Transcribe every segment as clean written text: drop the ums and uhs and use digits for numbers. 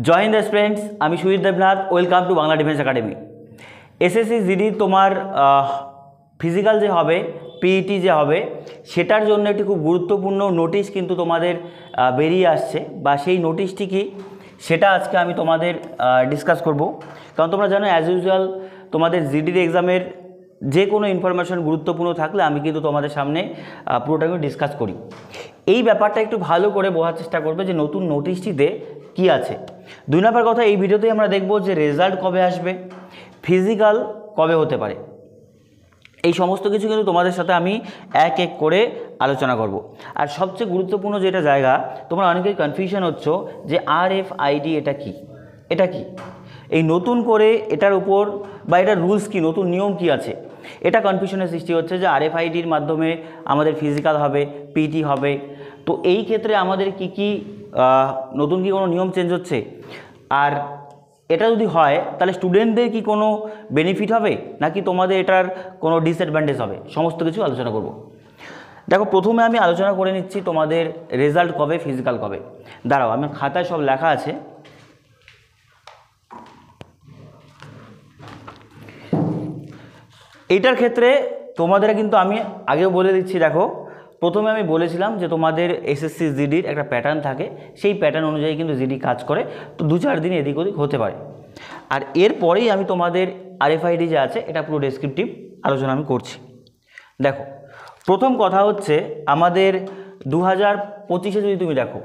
জয় Hind friends, আমি Sujit Debnath. Welcome to Bangla defence academy. SSC GD তোমার physical যে হবে, পিইটি যে হবে, সেটার জন্য একটি খুব গুরুত্বপূর্ণ নোটিশ কিন্তু তোমাদের বেরিয়ে আসছে, বা সেই নোটিশটি কি সেটা আজকে আমি তোমাদের ডিসকাস করব। কারণ তোমরা জানো অ্যাজ ইউজুয়াল তোমাদের জিডির এক্সামের যে কোনো ইনফরমেশন গুরুত্বপূর্ণ থাকলে আমি কিন্তু তোমাদের সামনে পুরোটা ডিসকাস করি। এই ব্যাপারটা একটু ভালো করে বোঝার চেষ্টা করবে যে নতুন নোটিশটিতে কি আছে। 2 নম্বর কথা, এই ভিডিওতেই আমরা দেখব যে রেজাল্ট কবে আসবে, ফিজিক্যাল কবে হতে পারে, এই সমস্ত কিছু কিন্তু তোমাদের সাথে আমি এক এক করে আলোচনা করব। আর সবচেয়ে গুরুত্বপূর্ণ যেটা জায়গা, তোমরা অনেকেই কনফিউশন হচ্ছ যে RFID এটা কি, এটা কি, এই নতুন করে এটার উপর বা এটার রুলস কি, নতুন নিয়ম কি আছে, এটা কনফিউশনের সৃষ্টি হচ্ছে যে RFIDর মাধ্যমে আমাদের ফিজিক্যাল হবে, পিটি হবে। তো এই ক্ষেত্রে আমাদের কি কি নতুন কি কোনো নিয়ম চেঞ্জ হচ্ছে, আর এটা যদি হয় তাহলে স্টুডেন্টদের কি কোনো বেনিফিট হবে নাকি তোমাদের এটার কোনো ডিসঅ্যাডভান্টেজ হবে, সমস্ত কিছু আলোচনা করব। দেখো, প্রথমে আমি আলোচনা করে নিচ্ছি তোমাদের রেজাল্ট কবে, ফিজিক্যাল কবে। দাঁড়াও, আমার খাতায় সব লেখা আছে। এইটার ক্ষেত্রে তোমাদের কিন্তু আমি আগেও বলে দিচ্ছি। দেখো, প্রথমে আমি বলেছিলাম যে তোমাদের এসএসসি জিডির একটা প্যাটার্ন থাকে, সেই প্যাটার্ন অনুযায়ী কিন্তু জিডি কাজ করে, তো 2-4 দিন এদিক ওদিক হতে পারে। আর এরপরেই আমি তোমাদের RFID যে আছে এটা পুরো ডেসক্রিপটিভ আলোচনা আমি করছি। দেখো, প্রথম কথা হচ্ছে আমাদের 2025-এ যদি তুমি দেখো,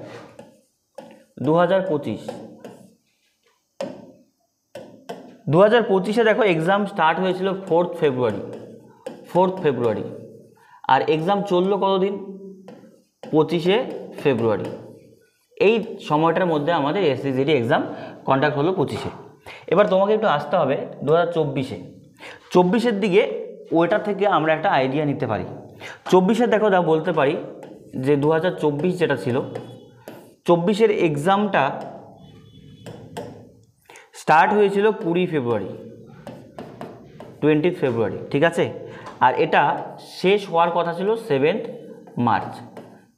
2025-এ দেখো এক্সাম স্টার্ট হয়েছিল 4 ফেব্রুয়ারি, আর এক্সাম চললো কতদিন, 25 ফেব্রুয়ারি। এই সময়টার মধ্যে আমাদের এসএসসি জিডি এক্সাম কন্ডাক্ট হলো 25-এ। এবার তোমাকে একটু আসতে হবে 2024-এর দিকে, ওইটা থেকে আমরা একটা আইডিয়া নিতে পারি। 24-এর দেখো বলতে পারি যে 2024 যেটা ছিল, 24-এর এক্সামটা স্টার্ট হয়েছিল 20 ফেব্রুয়ারি, ঠিক আছে। আর এটা শেষ হওয়ার কথা ছিল 7 মার্চ।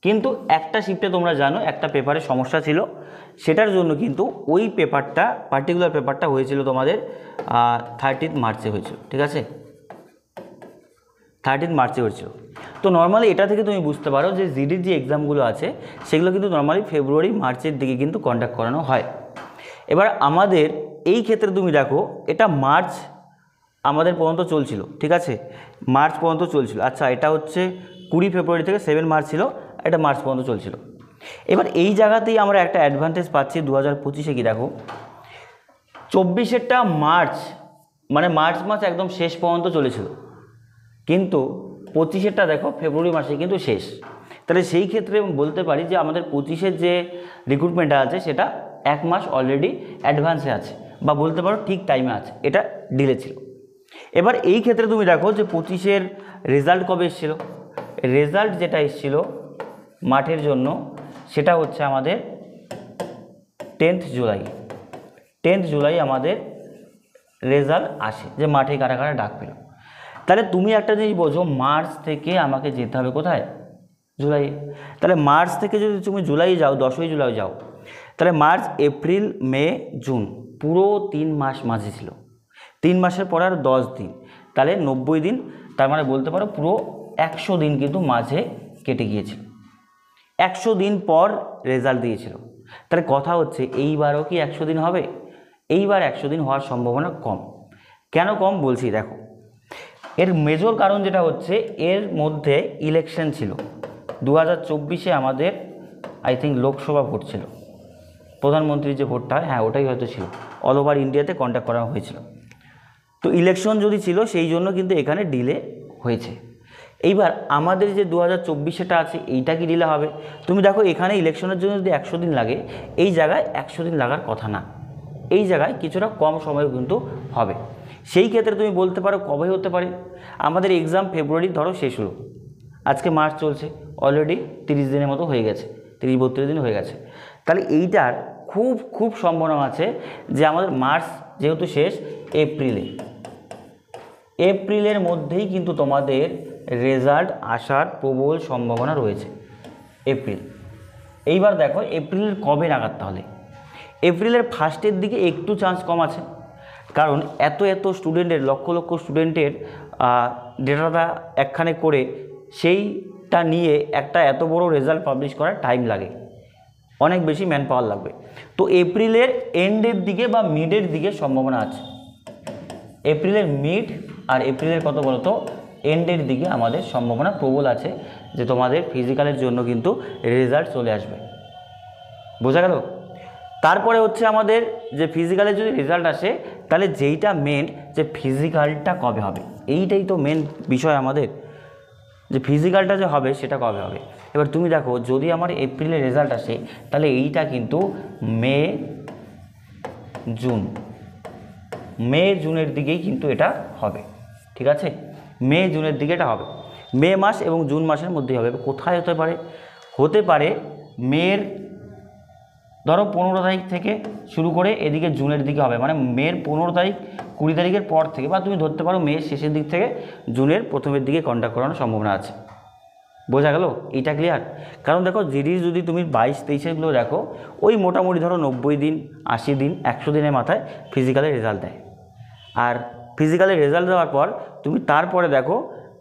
কিন্তু একটা শিফটে তোমরা জানো একটা পেপারে সমস্যা ছিল, সেটার জন্য কিন্তু ওই পেপারটা, পার্টিকুলার পেপারটা হয়েছিল তোমাদের 13 মার্চে হয়েছিল, ঠিক আছে, 13 মার্চে হয়েছিল। তো নর্মালি এটা থেকে তুমি বুঝতে পারো যে জিডির যে এক্সামগুলো আছে সেগুলো কিন্তু নর্মালি ফেব্রুয়ারি মার্চের দিকে কিন্তু কন্ডাক্ট করানো হয়। এবার আমাদের এই ক্ষেত্রে তুমি দেখো এটা মার্চ আমাদের পর্যন্ত চলছিল, ঠিক আছে, মার্চ পর্যন্ত চলছিল। আচ্ছা, এটা হচ্ছে 20 ফেব্রুয়ারি থেকে 7 মার্চ ছিল, এটা মার্চ পর্যন্ত চলছিল। এবার এই জায়গাতেই আমরা একটা অ্যাডভান্টেজ পাচ্ছি 2025-এ। কি দেখো, 24-এরটা মার্চ, মানে মার্চ মাস একদম শেষ পর্যন্ত চলেছিল, কিন্তু 25-এরটা দেখো ফেব্রুয়ারি মাসে কিন্তু শেষ। তাহলে সেই ক্ষেত্রে বলতে পারি যে আমাদের 25-এর যে রিক্রুটমেন্টটা আছে সেটা 1 মাস অলরেডি অ্যাডভান্সে আছে, বা বলতে পারো ঠিক টাইমে আছে, এটা ডিলে ছিল। এবার এই ক্ষেত্রে তুমি দেখো যে 25-এর রেজাল্ট কবে এসেছিলো, রেজাল্ট যেটা এসেছিল মাঠের জন্য সেটা হচ্ছে আমাদের 10th জুলাই আমাদের রেজাল্ট আসে, যে মাঠে কারা কারা ডাক পেল। তাহলে তুমি একটা জিনিস বোঝো, মার্চ থেকে আমাকে যেতে হবে কোথায়, জুলাই। তাহলে মার্চ থেকে যদি তুমি জুলাই যাও, 10ই জুলাই যাও, তাহলে মার্চ, এপ্রিল, মে, জুন, পুরো 3 মাস মাঝে ছিল। 3 মাসের পর আর 10 দিন, তাহলে 90 দিন। তার মানে বলতে পারো পুরো 100 দিন কিন্তু মাঝে কেটে গিয়েছিল। 100 দিন পর রেজাল্ট দিয়েছিল। তাহলে কথা হচ্ছে এইবারও কি 100 দিন হবে? এইবার 100 দিন হওয়ার সম্ভাবনা কম। কেন কম বলছি, দেখো, এর মেজর কারণ যেটা হচ্ছে, এর মধ্যে ইলেকশন ছিল। 2024-এ আমাদের আই থিঙ্ক লোকসভা ভোট ছিল, প্রধানমন্ত্রীর যে ভোটটা, হ্যাঁ ওটাই হয়তো ছিল, অল ওভার ইন্ডিয়াতে কন্ডাক্ট করা হয়েছিল। তো ইলেকশন যদি ছিল সেই জন্য কিন্তু এখানে ডিলে হয়েছে। এইবার আমাদের যে 2024-এটা আছে এইটা কি ডিলে হবে? তুমি দেখো, এখানে ইলেকশনের জন্য যদি 100 দিন লাগে, এই জায়গায় 100 দিন লাগার কথা না, এই জায়গায় কিছুটা কম সময় কিন্তু হবে। সেই ক্ষেত্রে তুমি বলতে পারো কবে হতে পারে, আমাদের এক্সাম ফেব্রুয়ারি ধরো শেষ হলো, আজকে মার্চ চলছে, অলরেডি 30 দিনের মতো হয়ে গেছে, 30-32 দিন হয়ে গেছে। তাহলে এইটার খুব সম্ভাবনা আছে যে আমাদের মার্চ যেহেতু শেষ, এপ্রিলের মধ্যেই কিন্তু তোমাদের রেজাল্ট আসার প্রবল সম্ভাবনা রয়েছে। এপ্রিল। এইবার দেখো এপ্রিলের কবে নাগাদ, তাহলে এপ্রিলের ফার্স্টের দিকে একটু চান্স কম আছে, কারণ এত স্টুডেন্টের, লক্ষ লক্ষ স্টুডেন্টের ডেটাটা একখানে করে সেইটা নিয়ে একটা এত বড় রেজাল্ট পাবলিশ করার টাইম লাগে, অনেক বেশি ম্যান পাওয়ার লাগবে। তো এপ্রিলের এন্ডের দিকে বা মিডের দিকে সম্ভাবনা আছে, এপ্রিলের মিড আর এপ্রিলের কত বলো তো এন্ডের দিকে আমাদের সম্ভাবনা প্রবল আছে যে তোমাদের ফিজিক্যালের জন্য কিন্তু রেজাল্ট চলে আসবে। বোঝা গেল? তারপরে হচ্ছে আমাদের যে ফিজিক্যালের যদি রেজাল্ট আসে তাহলে যেইটা মেন যে ফিজিক্যালটা কবে হবে, এইটাই তো মেন বিষয় আমাদের, যে ফিজিক্যালটা যে হবে সেটা কবে হবে। এবার তুমি দেখো যদি আমার এপ্রিলে রেজাল্ট আসে তাহলে এইটা কিন্তু মে জুনের দিকেই কিন্তু এটা হবে, ঠিক আছে? মে জুনের দিকে এটা হবে, মে মাস এবং জুন মাসের মধ্যেই হবে। কোথায় হতে পারে মের ধরো 15 তারিখ থেকে শুরু করে এদিকে জুনের দিকে হবে, মানে মের 15 তারিখ 20 তারিখের পর থেকে, বা তুমি ধরতে পারো মের শেষের দিক থেকে জুনের প্রথমের দিকে কন্ডাক্ট করানোর সম্ভাবনা আছে। বোঝা গেল? এটা ক্লিয়ার? কারণ দেখো জিডিস যদি তুমি 22-23-এরগুলো দেখো, ওই মোটামুটি ধরো 90 দিন, 80 দিন, 100 দিনের মাথায় ফিজিক্যালের রেজাল্ট দেয়। আর ফিজিক্যালের রেজাল্ট দেওয়ার পর তুমি তারপরে দেখো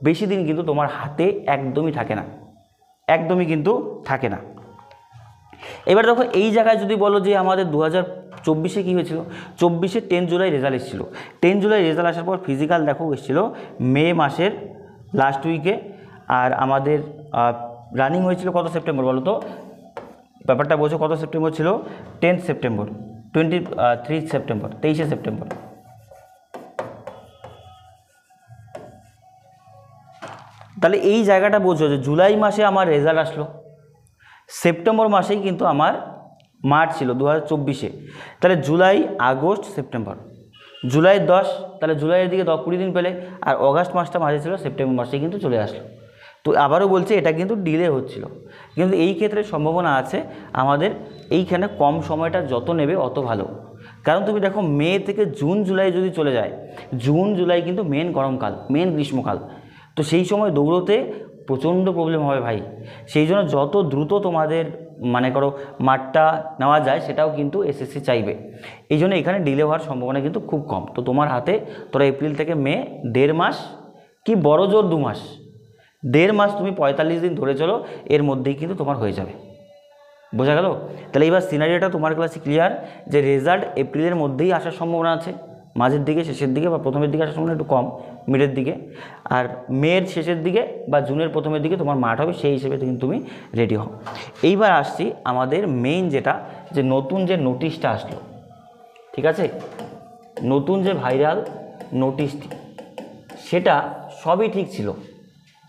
বেশি দিন কিন্তু তোমার হাতে একদমই থাকে না, একদমই কিন্তু থাকে না। এবার দেখো এই জায়গায় যদি বলো যে আমাদের 2024-এ কী হয়েছিল, 24-এ 10 জুলাই রেজাল্ট এসেছিলো। 10 জুলাই রেজাল্ট আসার পর ফিজিক্যাল দেখো এসেছিলো মে মাসের লাস্ট উইকে, আর আমাদের রানিং হয়েছিল কত সেপ্টেম্বর বলো তো, ব্যাপারটা বোঝো, কত সেপ্টেম্বর ছিল? 10 সেপ্টেম্বর, 23 সেপ্টেম্বর, 23শে সেপ্টেম্বর। তাহলে এই জায়গাটা বোঝো যে জুলাই মাসে আমার রেজাল্ট আসলো, সেপ্টেম্বর মাসেই কিন্তু আমার মার্চ ছিল 2024-এ, তাহলে জুলাই, আগস্ট, সেপ্টেম্বর, জুলাই 10, তাহলে জুলাইয়ের দিকে 20 দিন পেলে, আর অগাস্ট মাসটা মাঝে ছিল, সেপ্টেম্বর মাসেই কিন্তু চলে আসলো। তো আবারও বলছে এটা কিন্তু ডিলে হচ্ছিল, কিন্তু এই ক্ষেত্রে সম্ভাবনা আছে আমাদের এইখানে কম সময়টা যত নেবে অত ভালো। কারণ তুমি দেখো মে থেকে জুন জুলাই যদি চলে যায়, জুন জুলাই কিন্তু মেন গরমকাল, মেন গ্রীষ্মকাল, তো সেই সময় দৌড়তে প্রচণ্ড প্রবলেম হবে ভাই। সেই জন্য যত দ্রুত তোমাদের মানে করো মাঠটা নেওয়া যায় সেটাও কিন্তু এসএসসি চাইবে, এই জন্য এখানে ডিলে হওয়ার সম্ভাবনা কিন্তু খুব কম। তো তোমার হাতে তোরা এপ্রিল থেকে মে 1.5 মাস কি বড় জোর 2 মাস, 1.5 মাস তুমি 45 দিন ধরে চলো, এর মধ্যেই কিন্তু তোমার হয়ে যাবে। বোঝা গেল? তাহলে এবার সিনারিওটা তোমার ক্লাসে ক্লিয়ার যে রেজাল্ট এপ্রিলের মধ্যেই আসার সম্ভাবনা আছে, মাঝের দিকে, শেষের দিকে বা প্রথমের দিকে আসার সম্ভাবনা একটু কম, মিডের দিকে, আর মের শেষের দিকে বা জুনের প্রথমের দিকে তোমার মাঠ হবে, সেই হিসেবে কিন্তু তুমি রেডি হও। এইবার আসছি আমাদের মেইন যেটা, যে নতুন যে নোটিশটা আসলো, ঠিক আছে, নতুন যে ভাইরাল নোটিশটি, সেটা সবই ঠিক ছিল,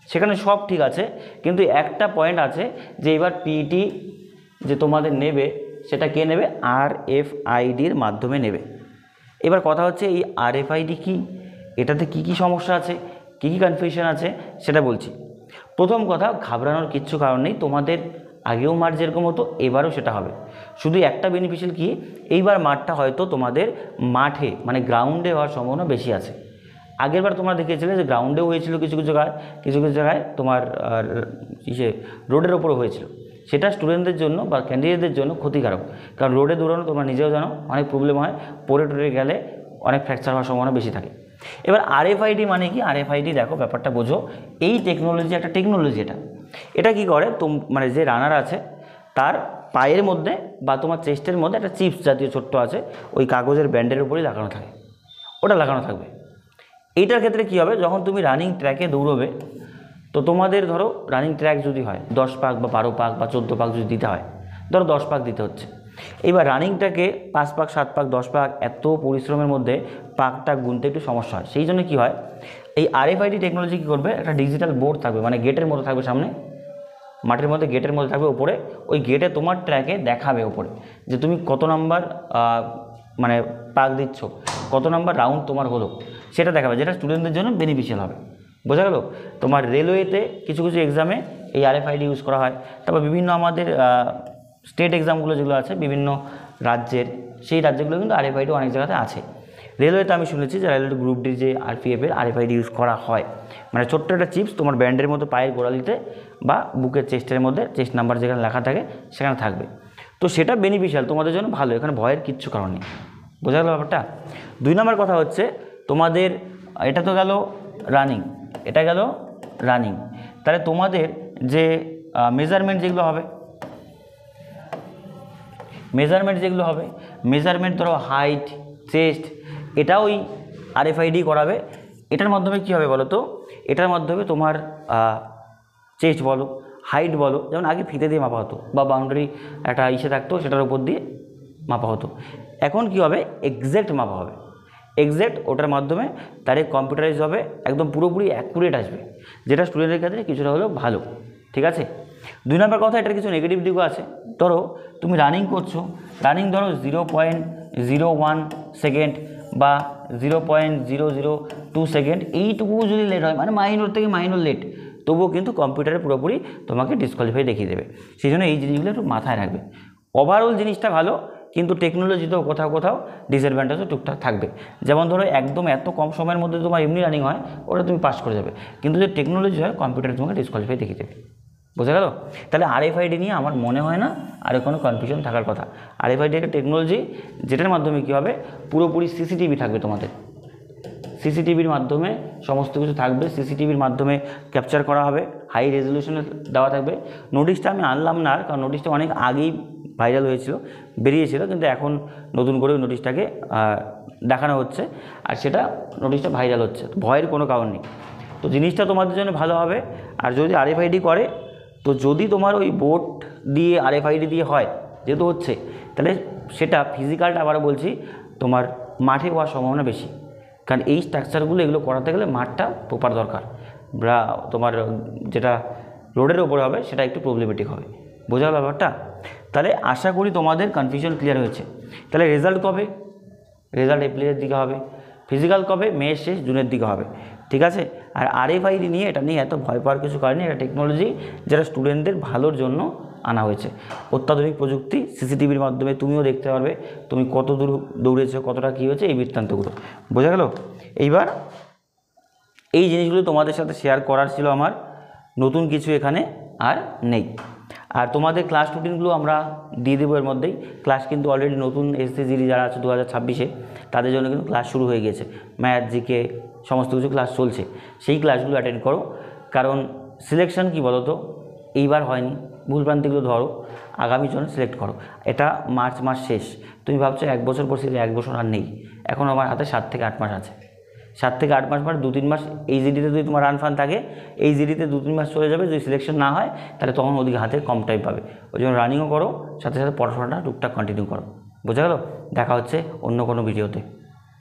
সেখানে সব ঠিক আছে, কিন্তু একটা পয়েন্ট আছে যে এবার পিইটি যে তোমাদের নেবে সেটা কে নেবে? RFIDর মাধ্যমে নেবে। এবার কথা হচ্ছে এই RFID কি, এটাতে কি কি সমস্যা আছে, কি কি কনফিউশন আছে সেটা বলছি। প্রথম কথা, ঘাবড়ানোর কিচ্ছু কারণ নেই, তোমাদের আগেও মাঠ যেরকম হতো এবারও সেটা হবে। শুধু একটা বেনিফিশিয়াল কি, এইবার মাঠটা হয়তো তোমাদের মাঠে মানে গ্রাউন্ডে হওয়ার সম্ভাবনা বেশি আছে। আগেরবার তোমরা দেখিয়েছিলে যে গ্রাউন্ডেও হয়েছিল কিছু কিছু জায়গায়, কিছু কিছু জায়গায় তোমার রোডের ওপরও হয়েছিল। সেটা স্টুডেন্টদের জন্য বা ক্যান্ডিডেটদের জন্য ক্ষতিকারক, কারণ রোডে দৌড়ানো তোমরা নিজেও জানো অনেক প্রবলেম হয়, পড়ে টরে গেলে অনেক ফ্র্যাকচার হওয়ার সম্ভাবনা বেশি থাকে। এবার RFID মানে কি? RFID দেখো ব্যাপারটা বোঝো, এই টেকনোলজি একটা টেকনোলজি, এটা কি করে, মানে যে রানার আছে তার পায়ের মধ্যে বা তোমার চেস্টের মধ্যে একটা চিপস জাতীয় ছোট্ট আছে, ওই কাগজের ব্যান্ডের উপরেই লাগানো থাকে, ওটা লাগানো থাকবে। এইটার ক্ষেত্রে কি হবে, যখন তুমি রানিং ট্র্যাকে দৌড়বে, তো তোমাদের ধরো রানিং ট্র্যাক যদি হয় 10 পাক বা 12 পাক বা 14 পাক যদি দিতে হয়, ধরো 10 পাক দিতে হচ্ছে, এইবার রানিংটাকে 5 পাক 7 পাক 10 পাক এত পরিশ্রমের মধ্যে পাকটা গুনতে একটু সমস্যা হয়। সেই জন্য কী হয়, এই RFID টেকনোলজি কী করবে, একটা ডিজিটাল বোর্ড থাকবে, মানে গেটের মতো থাকবে সামনে, মাঠের মধ্যে গেটের মধ্যে থাকবে, ওপরে ওই গেটে তোমার ট্র্যাকে দেখাবে ওপরে যে তুমি কত নাম্বার মানে পাক দিচ্ছ, কত নাম্বার রাউন্ড তোমার হলো, সেটা দেখাবে, যেটা স্টুডেন্টদের জন্য বেনিফিশিয়াল হবে। বোঝা গেল? তোমার রেলওয়েতে কিছু কিছু এক্সামে এই RFID ইউজ করা হয়, তারপর বিভিন্ন আমাদের স্টেট এক্সামগুলো যেগুলো আছে বিভিন্ন রাজ্যের, সেই রাজ্যগুলো কিন্তু RFID অনেক জায়গাতে আছে। রেলওয়েতে আমি শুনেছি যে রেলওয়ে গ্রুপ ডি যে RPF এর RFID ইউজ করা হয়, মানে ছোট্ট একটা চিপস তোমার ব্যান্ডের মতো পায়ের গোড়ালিতে বা বুকের চেস্টের মধ্যে, চেস্ট নাম্বার যেখানে লেখা থাকে সেখানে থাকবে। তো সেটা বেনিফিশিয়াল, তোমাদের জন্য ভালো, এখানে ভয়ের কিচ্ছু কারণ নেই। বোঝা গেল ব্যাপারটা? 2 নম্বর কথা হচ্ছে তোমাদের, এটা তো গেল রানিং, এটা গেল রানিং, তাহলে তোমাদের যে মেজারমেন্ট যেগুলো হবে, মেজারমেন্ট ধরো হাইট, চেস্ট, এটা ওই RFID করাবে। এটার মাধ্যমে কী হবে বলো তো, এটার মাধ্যমে তোমার চেস্ট বলো, হাইট বলো, যেমন আগে ফিতে দিয়ে মাপা হতো বা বাউন্ডারি একটা ইসে থাকতো সেটার উপর দিয়ে মাপা হতো, এখন কি হবে এক্স্যাক্ট মাপা হবে, এক্স্যাক্ট ওটার মাধ্যমে ডাইরেক্ট কম্পিউটারাইজ হবে, একদম পুরোপুরি অ্যাকুরেট আসবে, যেটা স্টুডেন্টের ক্ষেত্রে কিছুটা হলেও ভালো। ঠিক আছে? 2 নম্বর কথা, এটার কিছু নেগেটিভ দিকও আছে। ধরো তুমি রানিং করছো, রানিং ধরো 0.01 সেকেন্ড বা 0.002 সেকেন্ড, এইটুকু যদি লেট হয়, মানে মাইনর থেকে মাইনর লেট, তবুও কিন্তু কম্পিউটারে পুরোপুরি তোমাকে ডিসকোয়ালিফাই দেখিয়ে দেবে। সেই জন্য এই জিনিসগুলো একটু মাথায় রাখবে। ওভারঅল জিনিসটা ভালো, কিন্তু টেকনোলজিতেও কোথাও কোথাও ডিসঅ্যাডভান্টেজও টুকটাক থাকবে। যেমন ধরো একদম এত কম সময়ের মধ্যে তোমার এমনি রানিং হয়, ওটা তুমি পাস করে যাবে, কিন্তু যদি টেকনোলজি হয় কম্পিউটারে তোমাকে ডিসকোয়ালিফাই দেখিয়ে দেবে। বোঝা গেল? তাহলে RFID নিয়ে আমার মনে হয় না আর কোনো কনফিউশন থাকার কথা। RFID একটা টেকনোলজি যেটার মাধ্যমে কী হবে, পুরোপুরি CCTV থাকবে তোমাদের, CCTVর মাধ্যমে সমস্ত কিছু থাকবে, CCTVর মাধ্যমে ক্যাপচার করা হবে, হাই রেজলিউশনে দেওয়া থাকবে। নোটিশটা আমি আনলাম না, কারণ নোটিশটা অনেক আগেই ভাইরাল হয়েছিল, বেরিয়েছিল, কিন্তু এখন নতুন করে নোটিশটাকে দেখানো হচ্ছে, আর সেটা নোটিশটা ভাইরাল হচ্ছে, ভয়ের কোনো কারণ নেই। তো জিনিসটা তোমাদের জন্য ভালো হবে। আর যদি RFID করে, তো যদি তোমার ওই বোর্ড দিয়ে RFID দিয়ে হয়, যেহেতু হচ্ছে, তাহলে সেটা ফিজিক্যালটা আবারও বলছি, তোমার মাঠে হওয়ার সম্ভাবনা বেশি, কারণ এই স্ট্রাকচারগুলো এগুলো করাতে গেলে মাঠটা প্রপার দরকার, বা তোমার যেটা রোডের ওপরে হবে সেটা একটু প্রবলেমেটিক হবে। বোঝা গেল ব্যাপারটা? তাহলে আশা করি তোমাদের কনফিউশন ক্লিয়ার হয়েছে। তাহলে রেজাল্ট কবে? রেজাল্ট এপ্রিলের দিকে হবে। ফিজিক্যাল কবে? মের শেষ, জুনের দিকে হবে। ঠিক আছে? আর RFID নিয়ে, এটা নিয়ে এত ভয় পাওয়ার কিছু কারণ নেই, এটা টেকনোলজি যেটা স্টুডেন্টদের ভালোর জন্য আনা হয়েছে। অত্যাধুনিক প্রযুক্তি, CCTVর মাধ্যমে তুমিও দেখতে পারবে তুমি কত দূর দৌড়েছো, কতটা কী হয়েছে, এই বৃত্তান্তগুলো। বোঝা গেল? এইবার এই জিনিসগুলো তোমাদের সাথে শেয়ার করার ছিল আমার, নতুন কিছু এখানে আর নেই। আর তোমাদের ক্লাস রুটিনগুলো আমরা দিয়ে দেবো এর মধ্যেই। ক্লাস কিন্তু অলরেডি নতুন SSG যারা আছে 2026-এ, তাদের জন্য কিন্তু ক্লাস শুরু হয়ে গেছে, ম্যাথ, জিকে সমস্ত কিছু ক্লাস চলছে, সেই ক্লাসগুলো অ্যাটেন্ড করো। কারণ সিলেকশন কী বলো তো, এইবার হয়নি, ভুলভ্রান্তিগুলো ধরো, আগামী জন্য সিলেক্ট করো। এটা মার্চ মাস শেষ, তুমি ভাবছো 1 বছর পর, 1 বছর আর নেই, এখন আমার হাতে 7 থেকে 8 মাস আছে। 7 থেকে 8 মাস পর 2-3 মাস এই জিডিতে যদি তোমার রান ফান থাকে, এই জিডিতে 2-3 মাস চলে যাবে, যদি সিলেকশন না হয় তাহলে তখন ওদিকে হাতে কম টাইম পাবে। ওই জন্য রানিংও করো, সাথে সাথে পড়াশোনাটা টুকটাক কন্টিনিউ করো। বোঝা গেল? দেখা হচ্ছে অন্য কোনো ভিডিওতে।